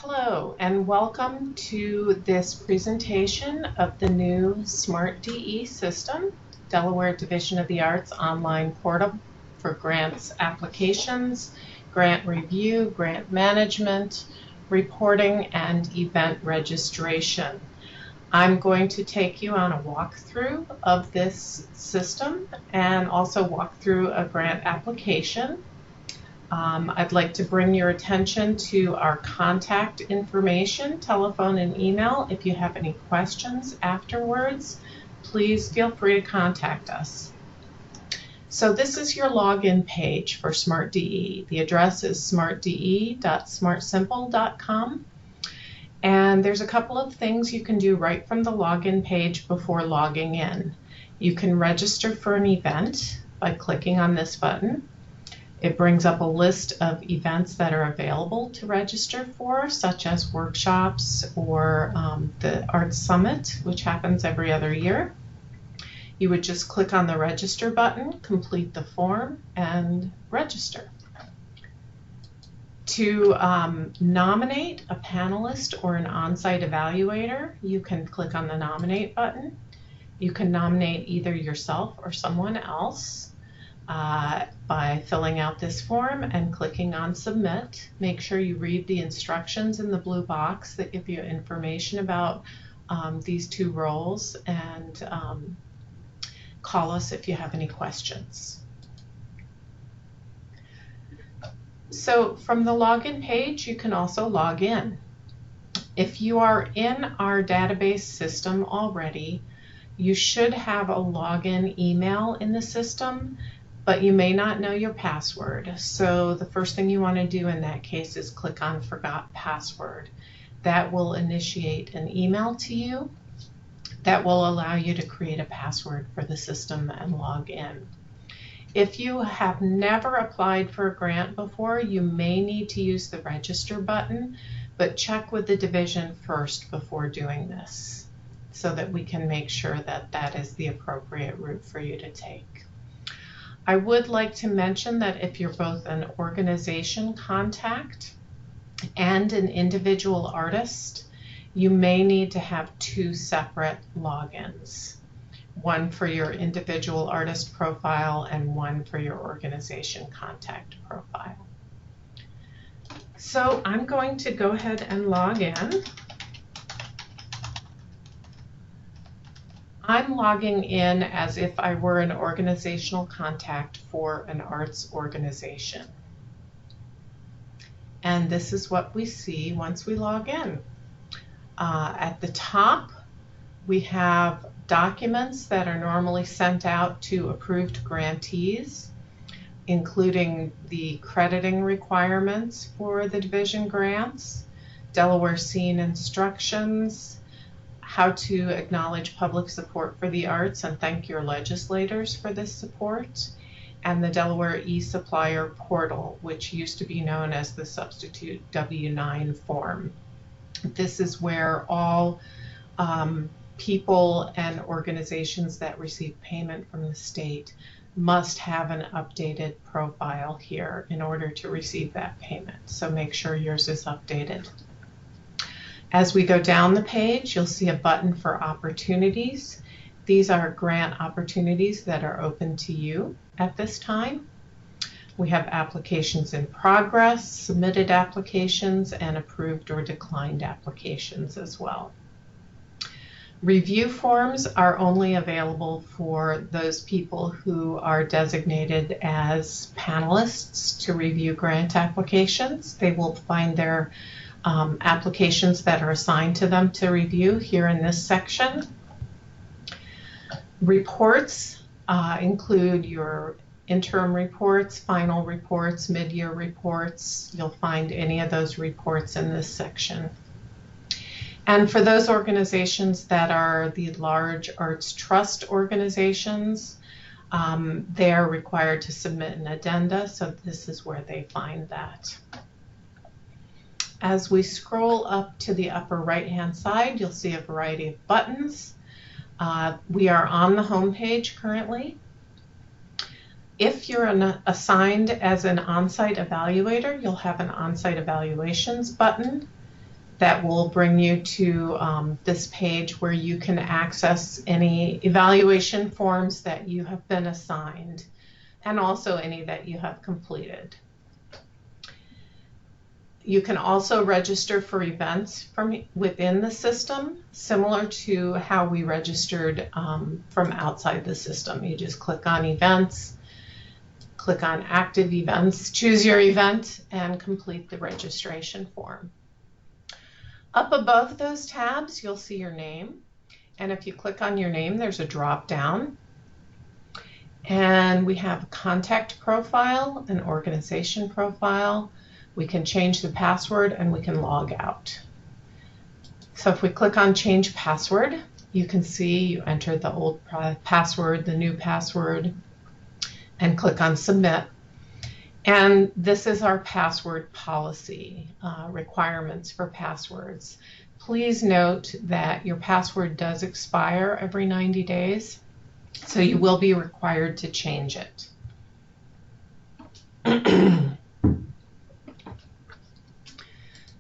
Hello and welcome to this presentation of the new smARTDE system, Delaware Division of the Arts online portal for grants applications, grant review, grant management, reporting, and event registration. I'm going to take you on a walkthrough of this system and also walk through a grant application. I'd like to bring your attention to our contact information, telephone and email. If you have any questions afterwards, please feel free to contact us. So this is your login page for smARTDE. The address is smartde.smartsimple.com. And there's a couple of things you can do right from the login page before logging in. You can register for an event by clicking on this button. It brings up a list of events that are available to register for, such as workshops or the Arts Summit, which happens every other year. You would just click on the register button, complete the form, and register. To nominate a panelist or an on-site evaluator, you can click on the nominate button. You can nominate either yourself or someone else. By filling out this form and clicking on submit. Make sure you read the instructions in the blue box that give you information about these two roles, and call us if you have any questions. So from the login page, you can also log in. If you are in our database system already, you should have a login email in the system, but you may not know your password. So the first thing you want to do in that case is click on Forgot Password. That will initiate an email to you that will allow you to create a password for the system and log in. If you have never applied for a grant before, you may need to use the register button, but check with the division first before doing this so that we can make sure that that is the appropriate route for you to take. I would like to mention that if you're both an organization contact and an individual artist, you may need to have two separate logins, one for your individual artist profile and one for your organization contact profile. So I'm going to go ahead and log in. I'm logging in as if I were an organizational contact for an arts organization. And this is what we see once we log in. At the top, we have documents that are normally sent out to approved grantees, including the crediting requirements for the division grants, Delaware Scene instructions, how to acknowledge public support for the arts and thank your legislators for this support, and the Delaware e-supplier portal, which used to be known as the substitute W-9 form. This is where all people and organizations that receive payment from the state must have an updated profile here in order to receive that payment. So make sure yours is updated. As we go down the page, you'll see a button for opportunities. These are grant opportunities that are open to you at this time. We have applications in progress, submitted applications, and approved or declined applications as well. Review forms are only available for those people who are designated as panelists to review grant applications. They will find their applications that are assigned to them to review here in this section. Reports include your interim reports, final reports, mid-year reports. You'll find any of those reports in this section. And for those organizations that are the large arts trust organizations, they are required to submit an addenda, so this is where they find that. As we scroll up to the upper right-hand side, you'll see a variety of buttons. We are on the home page currently. If you're assigned as an on-site evaluator, you'll have an on-site evaluations button. that will bring you to this page where you can access any evaluation forms that you have been assigned, and also any that you have completed. You can also register for events from within the system, similar to how we registered from outside the system. You just click on events, click on active events, choose your event, and complete the registration form. Up above those tabs, you'll see your name. And if you click on your name, there's a drop down. And we have a contact profile, an organization profile. We can change the password and we can log out. So if we click on change password, you can see you enter the old password, the new password, and click on submit. And this is our password policy, requirements for passwords. Please note that your password does expire every 90 days, so you will be required to change it.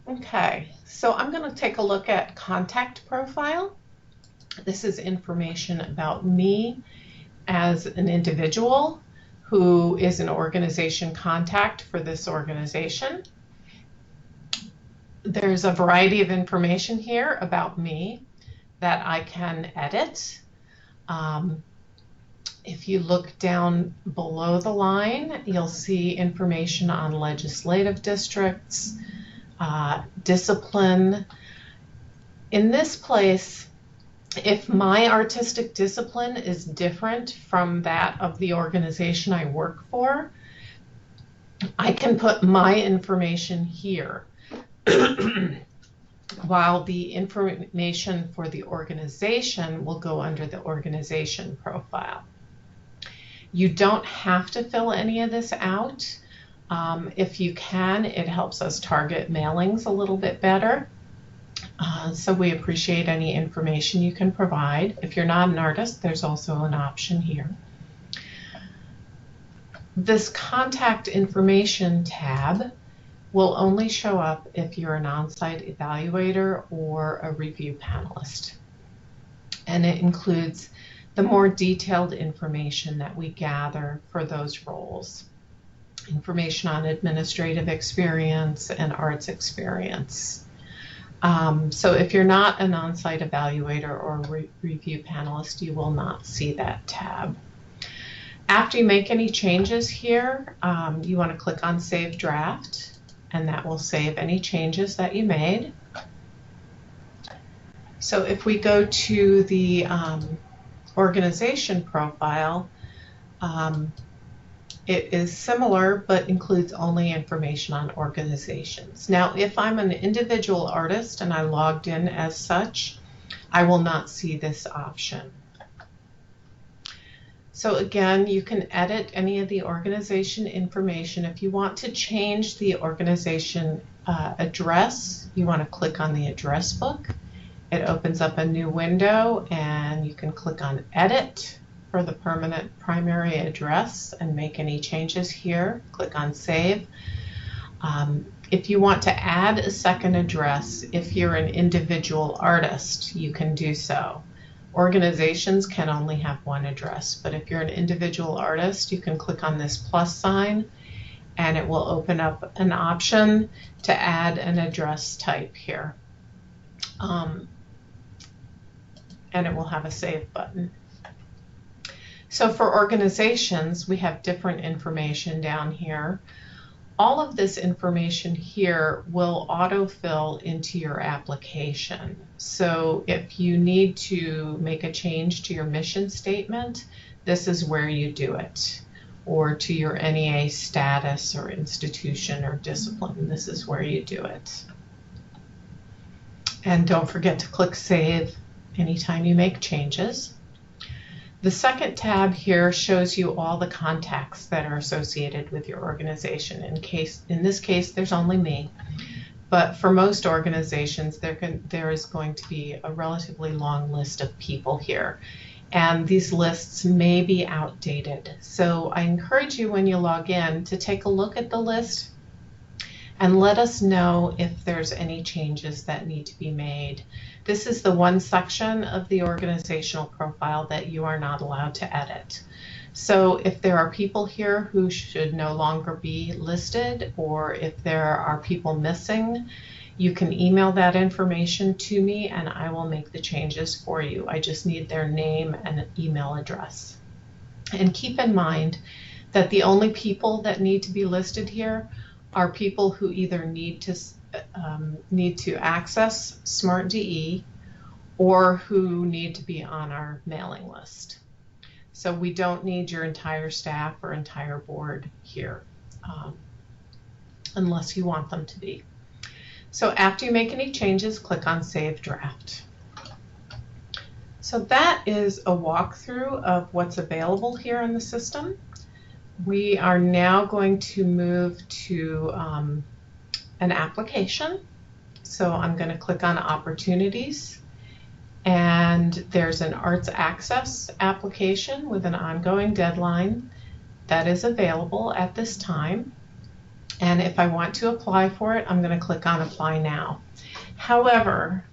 Okay, so I'm going to take a look at contact profile. This is information about me as an individual who is an organization contact for this organization. There's a variety of information here about me that I can edit. If you look down below the line, you'll see information on legislative districts, discipline. In this place, if my artistic discipline is different from that of the organization I work for, I can put my information here, while the information for the organization will go under the organization profile. You don't have to fill any of this out. If you can, it helps us target mailings a little bit better. So we appreciate any information you can provide. If you're not an artist, there's also an option here. This contact information tab will only show up if you're an on-site evaluator or a review panelist. And it includes the more detailed information that we gather for those roles. Information on administrative experience and arts experience. So if you're not an on-site evaluator or review panelist, you will not see that tab. After you make any changes here, you want to click on Save Draft, and that will save any changes that you made. So if we go to the organization profile, it is similar but includes only information on organizations. Now, if I'm an individual artist and I logged in as such, I will not see this option. So again, you can edit any of the organization information. If you want to change the organization address, you want to click on the address book. It opens up a new window and you can click on Edit for the permanent primary address and make any changes here. Click on Save. If you want to add a second address, if you're an individual artist, you can do so. Organizations can only have one address, but if you're an individual artist, you can click on this plus sign and it will open up an option to add an address type here. And it will have a Save button. So for organizations, we have different information down here. All of this information here will autofill into your application. So if you need to make a change to your mission statement, this is where you do it. Or to your NEA status or institution or discipline, this is where you do it. And don't forget to click Save anytime you make changes. The second tab here shows you all the contacts that are associated with your organization. In this case, there's only me. But for most organizations, there is going to be a relatively long list of people here. And these lists may be outdated. So I encourage you when you log in to take a look at the list and let us know if there's any changes that need to be made. This is the one section of the organizational profile that you are not allowed to edit. So if there are people here who should no longer be listed, or if there are people missing, you can email that information to me and I will make the changes for you. I just need their name and email address. And keep in mind that the only people that need to be listed here are people who either need to access smARTDE or who need to be on our mailing list. So we don't need your entire staff or entire board here, unless you want them to be. So after you make any changes, click on Save Draft. So that is a walkthrough of what's available here in the system. We are now going to move to an application. So I'm going to click on Opportunities. And there's an Arts Access application with an ongoing deadline that is available at this time. And if I want to apply for it, I'm going to click on Apply Now. However,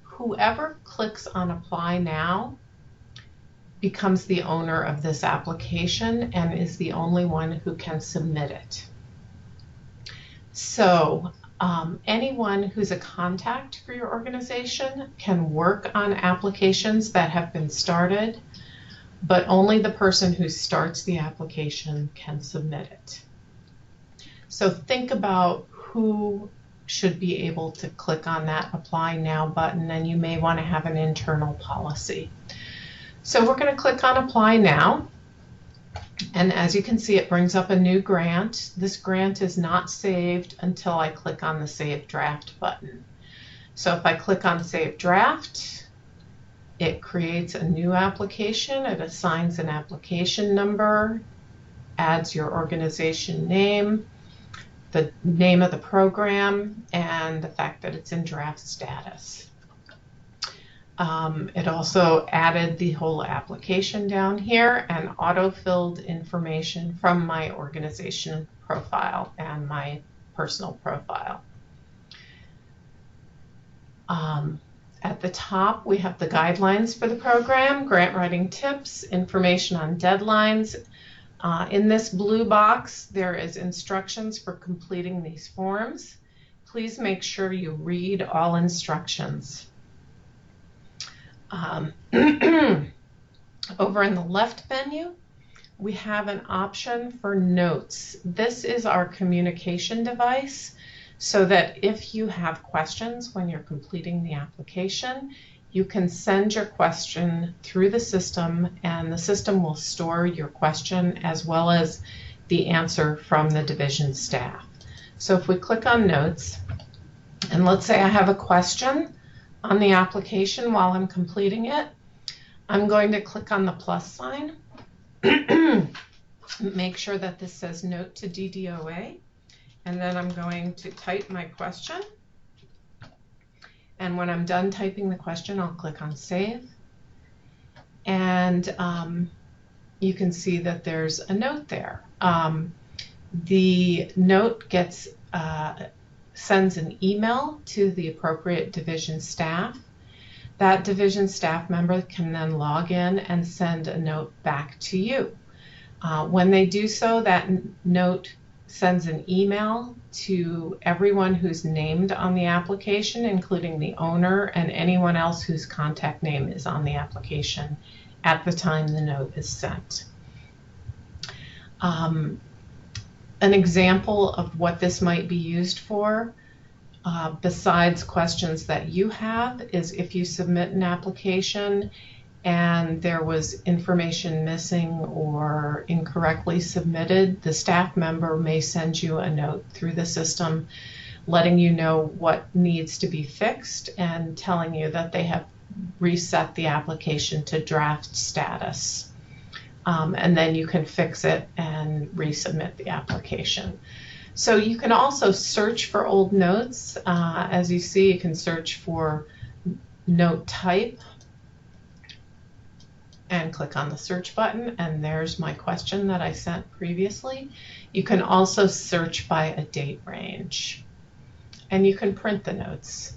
whoever clicks on Apply Now becomes the owner of this application and is the only one who can submit it. So anyone who's a contact for your organization can work on applications that have been started, but only the person who starts the application can submit it. So think about who should be able to click on that Apply Now button, and you may want to have an internal policy. So we're going to click on Apply Now. And as you can see, it brings up a new grant. This grant is not saved until I click on the Save Draft button. So if I click on Save Draft, it creates a new application. It assigns an application number, adds your organization name, the name of the program, and the fact that it's in draft status. It also added the whole application down here and auto-filled information from my organization profile and my personal profile. At the top, we have the guidelines for the program, grant writing tips, information on deadlines. In this blue box, there is instructions for completing these forms. Please make sure you read all instructions. Over in the left menu, we have an option for notes. This is our communication device, so that if you have questions when you're completing the application, you can send your question through the system, and the system will store your question as well as the answer from the division staff. So if we click on Notes, and let's say I have a question on the application while I'm completing it, I'm going to click on the plus sign, make sure that this says Note to DDOA, and then I'm going to type my question. And when I'm done typing the question, I'll click on Save. And you can see that there's a note there. The note gets sends an email to the appropriate division staff. That division staff member can then log in and send a note back to you. When they do so, that note sends an email to everyone who's named on the application, including the owner and anyone else whose contact name is on the application at the time the note is sent. An example of what this might be used for, besides questions that you have, is if you submit an application and there was information missing or incorrectly submitted, the staff member may send you a note through the system letting you know what needs to be fixed and telling you that they have reset the application to draft status. And then you can fix it and resubmit the application. So you can also search for old notes. As you see, you can search for note type, and click on the search button, and there's my question that I sent previously. You can also search by a date range, and you can print the notes.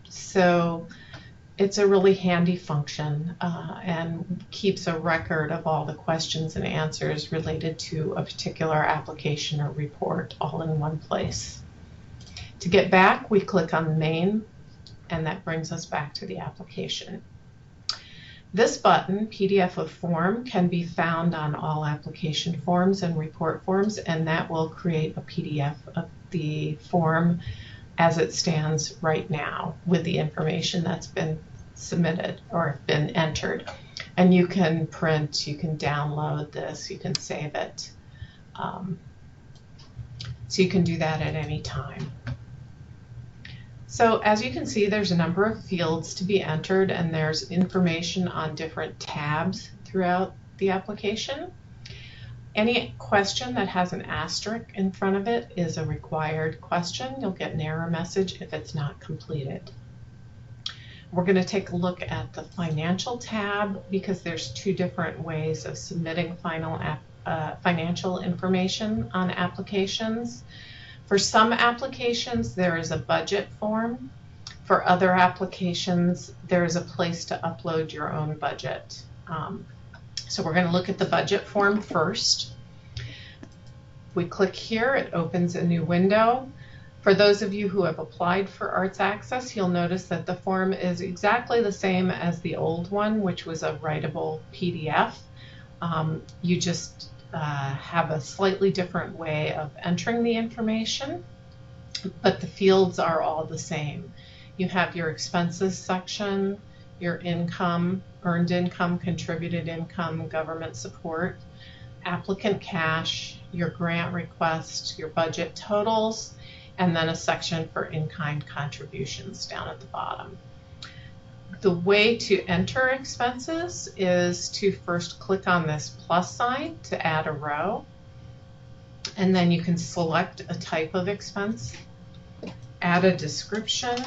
So it's a really handy function and keeps a record of all the questions and answers related to a particular application or report all in one place. To get back, we click on Main, and that brings us back to the application. This button, PDF of form, can be found on all application forms and report forms, and that will create a PDF of the form as it stands right now with the information that's been submitted or been entered. And you can print, you can download this, you can save it. So you can do that at any time. So as you can see, there's a number of fields to be entered, and there's information on different tabs throughout the application. Any question that has an asterisk in front of it is a required question. You'll get an error message if it's not completed. We're going to take a look at the financial tab because there's two different ways of submitting financial information on applications. For some applications, there is a budget form. For other applications, there is a place to upload your own budget. So we're going to look at the budget form first. We click here, it opens a new window. For those of you who have applied for Arts Access, you'll notice that the form is exactly the same as the old one, which was a writable PDF. You just have a slightly different way of entering the information, but the fields are all the same. You have your expenses section, your income, earned income, contributed income, government support, applicant cash, your grant request, your budget totals, and then a section for in-kind contributions down at the bottom. The way to enter expenses is to first click on this plus sign to add a row, and then you can select a type of expense, add a description,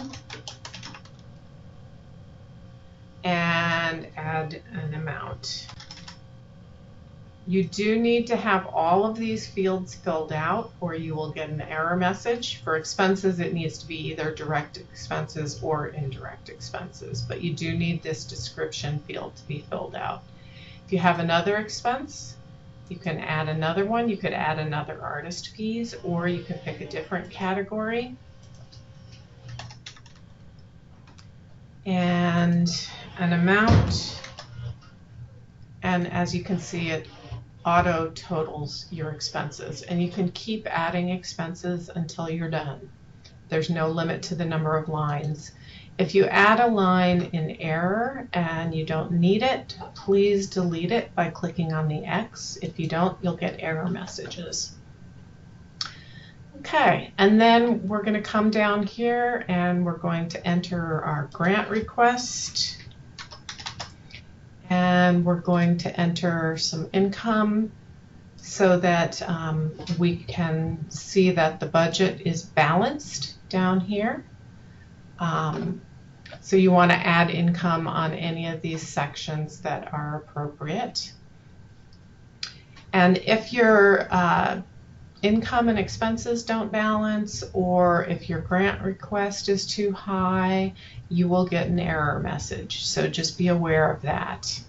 and add an amount. You do need to have all of these fields filled out or you will get an error message. For expenses, it needs to be either direct expenses or indirect expenses, but you do need this description field to be filled out. If you have another expense, you can add another one. You could add another artist fees, or you could pick a different category. And an amount, and as you can see, it auto totals your expenses, and you can keep adding expenses until you're done. There's no limit to the number of lines. If you add a line in error and you don't need it, please delete it by clicking on the X. If you don't, you'll get error messages. Okay, and then we're going to come down here and we're going to enter our grant request. And we're going to enter some income so that we can see that the budget is balanced down here. So you want to add income on any of these sections that are appropriate. And if your income and expenses don't balance, or if your grant request is too high, you will get an error message. So just be aware of that.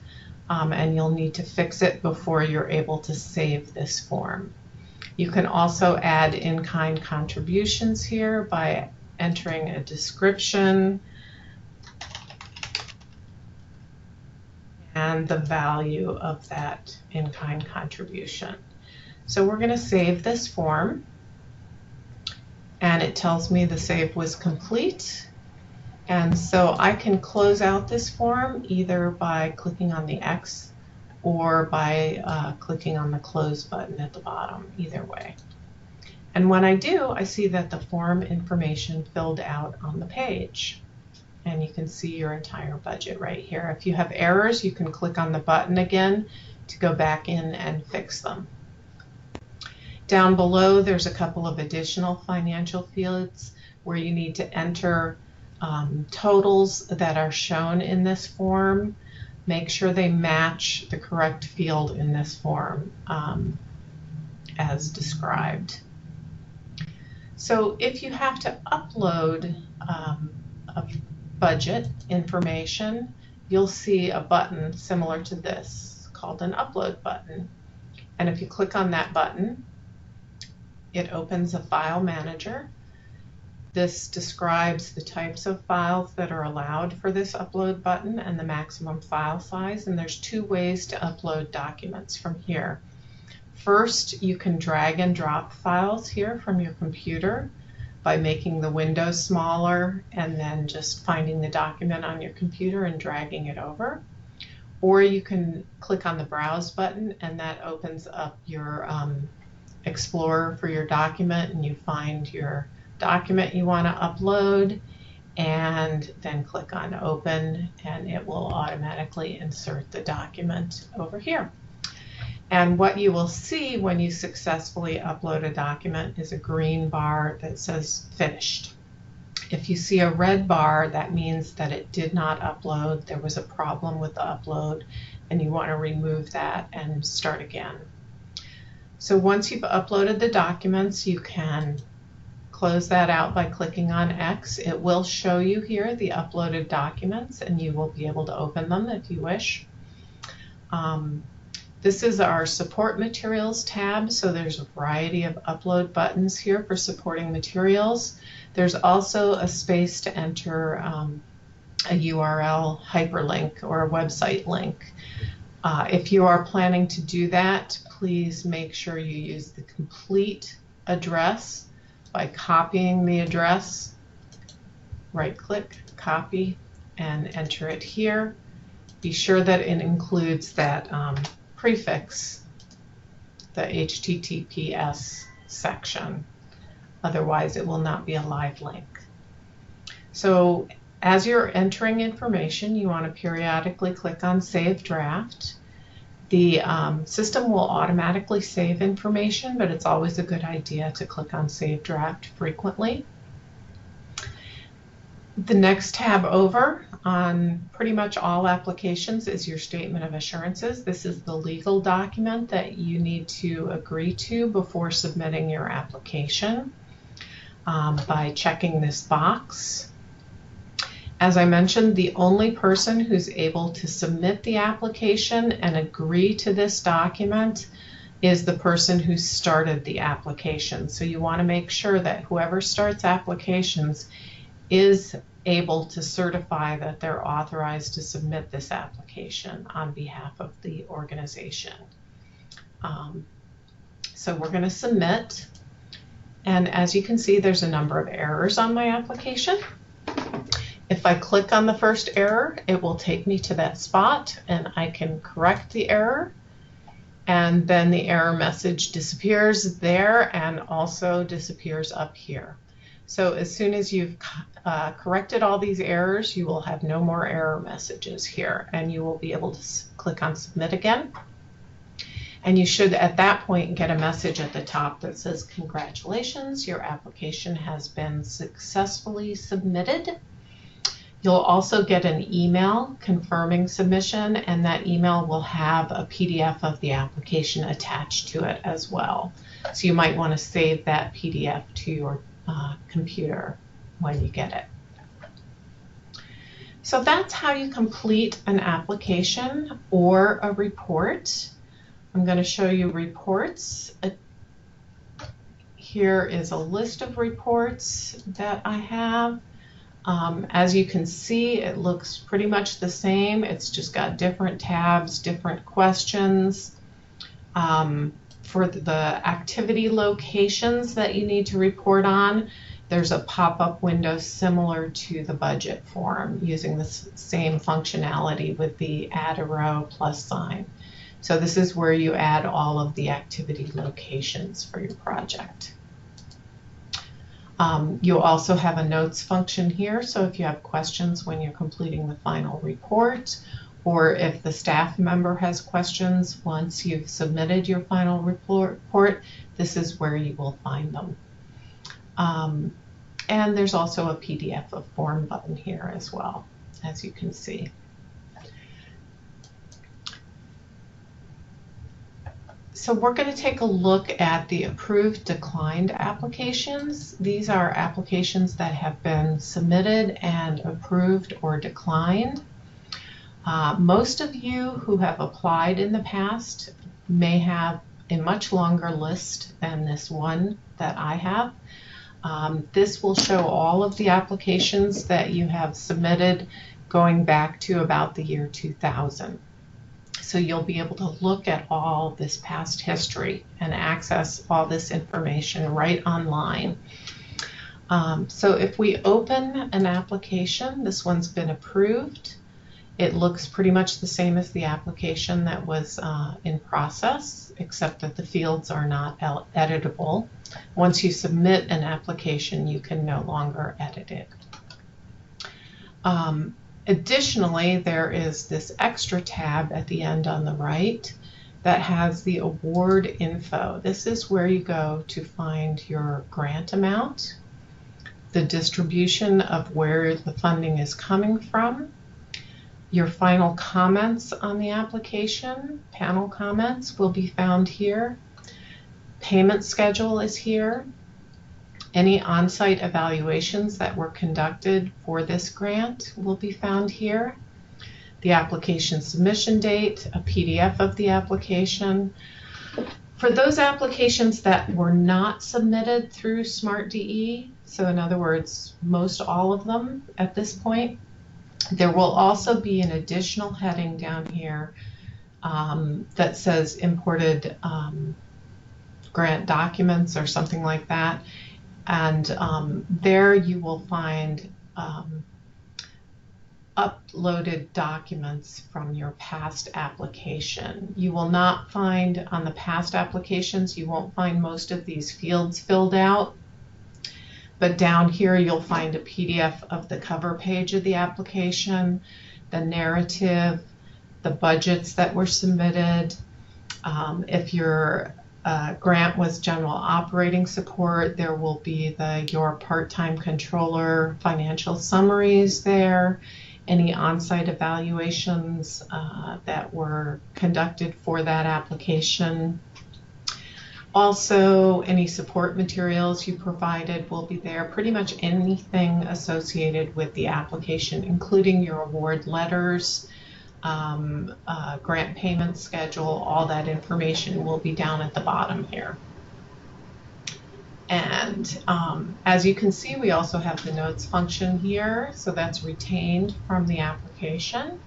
And you'll need to fix it before you're able to save this form. You can also add in-kind contributions here by entering a description and the value of that in-kind contribution. So we're going to save this form, and it tells me the save was complete. And so I can close out this form either by clicking on the X or by clicking on the close button at the bottom, either way. And when I do, I see that the form information filled out on the page. And you can see your entire budget right here. If you have errors, you can click on the button again to go back in and fix them. Down below, there's a couple of additional financial fields where you need to enter totals that are shown in this form. make sure they match the correct field in this form as described. So if you have to upload a budget information, you'll see a button similar to this called an upload button. And if you click on that button, it opens a file manager. This describes the types of files that are allowed for this upload button and the maximum file size. And there's two ways to upload documents from here. First, you can drag and drop files here from your computer by making the window smaller and then just finding the document on your computer and dragging it over. Or you can click on the Browse button and that opens up your Explorer for your document, and you find your document you want to upload and then click on Open, and it will automatically insert the document over here. And what you will see when you successfully upload a document is a green bar that says Finished. If you see a red bar, that means that it did not upload. There was a problem with the upload, and you want to remove that and start again. So once you've uploaded the documents, you can close that out by clicking on X. It will show you here the uploaded documents, and you will be able to open them if you wish. This is our support materials tab, so there's a variety of upload buttons here for supporting materials. There's also a space to enter a URL hyperlink or a website link. If you are planning to do that, please make sure you use the complete address by copying the address. Right-click, copy, and enter it here. Be sure that it includes that prefix, the HTTPS section. Otherwise, it will not be a live link. So as you're entering information, you want to periodically click on Save Draft. The system will automatically save information, but it's always a good idea to click on Save Draft frequently. The next tab over on pretty much all applications is your Statement of Assurances. This is the legal document that you need to agree to before submitting your application by checking this box. As I mentioned, the only person who's able to submit the application and agree to this document is the person who started the application. So you want to make sure that whoever starts applications is able to certify that they're authorized to submit this application on behalf of the organization. So we're going to submit, and as you can see, there's a number of errors on my application. If I click on the first error, it will take me to that spot, and I can correct the error, and then the error message disappears there and also disappears up here. So as soon as you've corrected all these errors, you will have no more error messages here, and you will be able to click on Submit again. And you should at that point get a message at the top that says, congratulations, your application has been successfully submitted. You'll also get an email confirming submission, and that email will have a PDF of the application attached to it as well. So you might want to save that PDF to your computer when you get it. So that's how you complete an application or a report. I'm going to show you reports. Here is a list of reports that I have. As you can see, it looks pretty much the same. It's just got different tabs, different questions. For the activity locations that you need to report on, there's a pop-up window similar to the budget form using the same functionality with the add a row plus sign. So this is where you add all of the activity locations for your project. You'll also have a notes function here, so if you have questions when you're completing the final report, or if the staff member has questions once you've submitted your final report, this is where you will find them. And there's also a PDF of form button here as well, as you can see. So we're going to take a look at the approved declined applications. These are applications that have been submitted and approved or declined. Most of you who have applied in the past may have a much longer list than this one that I have. This will show all of the applications that you have submitted going back to about the year 2000. So you'll be able to look at all this past history and access all this information right online. So if we open an application, this one's been approved. It looks pretty much the same as the application that was in process, except that the fields are not editable. Once you submit an application, you can no longer edit it. Additionally, there is this extra tab at the end on the right that has the award info. This is where you go to find your grant amount, the distribution of where the funding is coming from, your final comments on the application, panel comments will be found here. Payment schedule is here. Any on-site evaluations that were conducted for this grant will be found here. The application submission date, a PDF of the application. For those applications that were not submitted through smARTDE, so in other words, most all of them at this point, there will also be an additional heading down here that says imported grant documents or something like that. And there you will find uploaded documents from your past application. You will not find on the past applications, you won't find most of these fields filled out. But down here you'll find a PDF of the cover page of the application, the narrative, the budgets that were submitted. If your grant was general operating support, there will be your part-time controller financial summaries there, any on-site evaluations that were conducted for that application. Also, any support materials you provided will be there. Pretty much anything associated with the application, including your award letters, grant payment schedule, all that information will be down at the bottom here. And as you can see, we also have the notes function here, so that's retained from the application.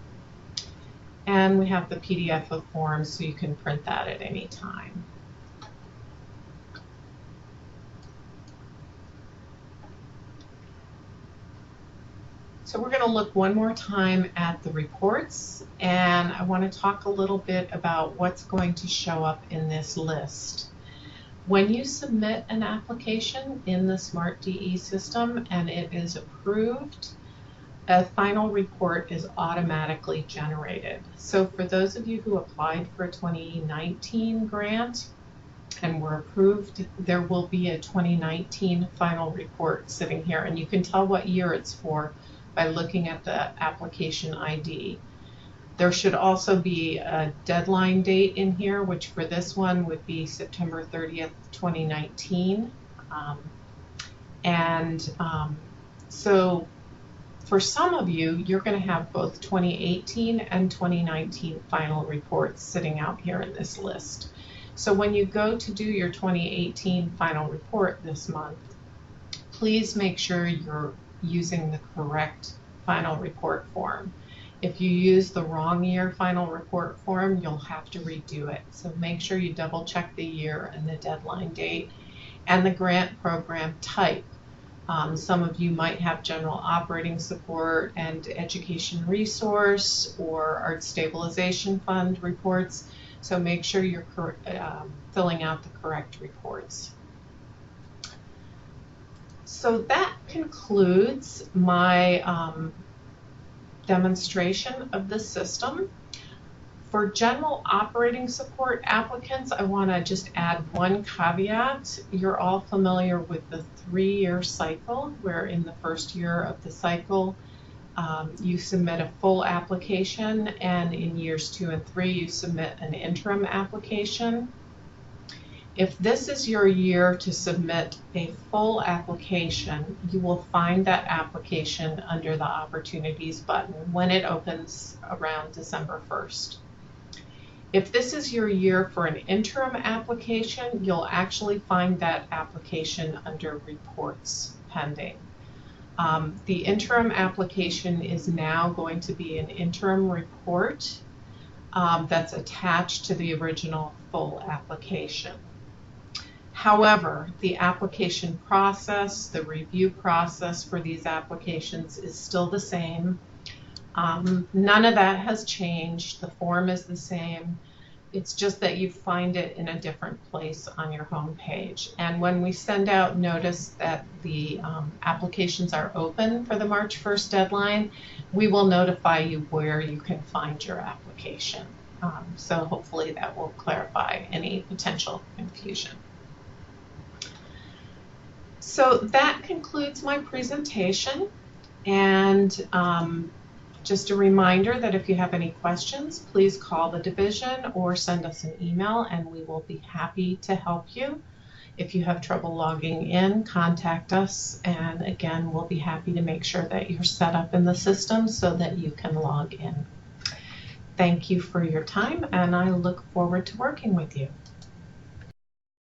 And we have the PDF of forms, so you can print that at any time. So we're going to look one more time at the reports, and I want to talk a little bit about what's going to show up in this list. When you submit an application in the smARTDE system and it is approved, a final report is automatically generated. So for those of you who applied for a 2019 grant and were approved, there will be a 2019 final report sitting here, and you can tell what year it's for by looking at the application ID. There should also be a deadline date in here, which for this one would be September 30th, 2019. So for some of you, you're going to have both 2018 and 2019 final reports sitting out here in this list. So when you go to do your 2018 final report this month, please make sure you're using the correct final report form. If you use the wrong year final report form, you'll have to redo it. So make sure you double check the year and the deadline date and the grant program type. Some of you might have general operating support and education resource or art stabilization fund reports. So make sure you're filling out the correct reports. So that concludes my demonstration of the system. For general operating support applicants, I want to just add one caveat. You're all familiar with the 3-year cycle, where in the first year of the cycle, you submit a full application, and in years 2 and 3, you submit an interim application. If this is your year to submit a full application, you will find that application under the Opportunities button when it opens around December 1st. If this is your year for an interim application, you'll actually find that application under Reports Pending. The interim application is now going to be an interim report that's attached to the original full application. However, the application process, the review process for these applications is still the same. None of that has changed. The form is the same. It's just that you find it in a different place on your home page. And when we send out notice that the applications are open for the March 1st deadline, we will notify you where you can find your application. So hopefully that will clarify any potential confusion. So that concludes my presentation, and just a reminder that if you have any questions, please call the division or send us an email and we will be happy to help you. If you have trouble logging in, contact us, and again, we'll be happy to make sure that you're set up in the system so that you can log in. Thank you for your time, and I look forward to working with you.